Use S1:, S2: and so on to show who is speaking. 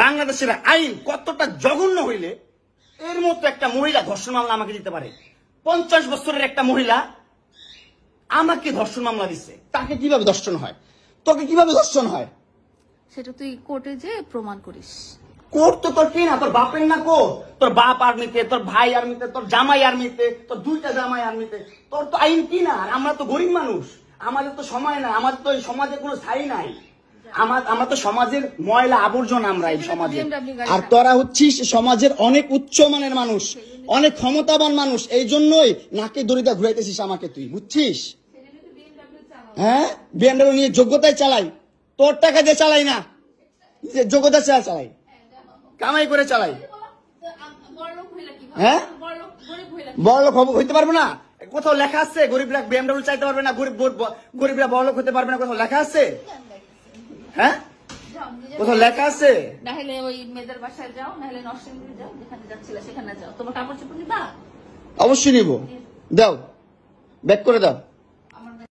S1: বাংলাদেশের আইন কতটা জঘন্য হইলে এর মতো একটা মহিলা ধর্ষণ মামলা আমাকে দিতে পারে? 50 বছরের একটা মহিলা আমাকে ধর্ষণ মামলা দিচ্ছে, তাকে কিভাবে ধর্ষণ হয়? তোকে কিভাবে ধর্ষণ হয়?
S2: সেটা তুই কোর্টে যে প্রমাণ করিস।
S1: কোর্ট তো তোর কি না, তোর বাপের না কোর্ট? তোর বাপ আর্মিতে, তোর ভাই আর্মিতে, তোর জামাই আর্মিতে, তোর দুইটা জামাই আর্মিতে, তোর তো আইন কি না? আর আমরা তো গরিব মানুষ, আমাদের তো সময় নাই, আমাদের তো এই সমাজে কোনো ছাই নাই, আমরা তো সমাজের ময়লা আবর্জনা আমরা এই সমাজে। আর তোরা হচ্ছিস সমাজের অনেক উচ্চমানের মানুষ, অনেক ক্ষমতাবান মানুষ, এই জন্যই নাকে দড়িটা ঘুরাইতেছিস আমাকে, তুই বুঝছিস? হ্যাঁ, বিএমডব্লিউ নিয়ে যোগ্যতায় চালাই, তোর টাকা দিয়ে চালাই না, যে যোগ্যতা চালাই, কামাই করে চালাই। হ্যাঁ, বড় লোক হইতে পারবো না? কোথাও লেখা আছে গরিবরা বিএমডব্লিউ চাইতে পারবে না, গরিবরা বড় লোক হতে পারবে না? কোথাও লেখা আছে? হ্যাঁ, কোথাও লেখা আছে?
S2: নাহলে ওই মেয়েদের বাসায় যাও, নাহলে নরসিংদী যাও, যেখানে যাচ্ছিলে সেখানে যাও। তোমার কাপড় চোপড় নিবা?
S1: অবশ্যই নিব। দাও, ব্যাক করে দাও।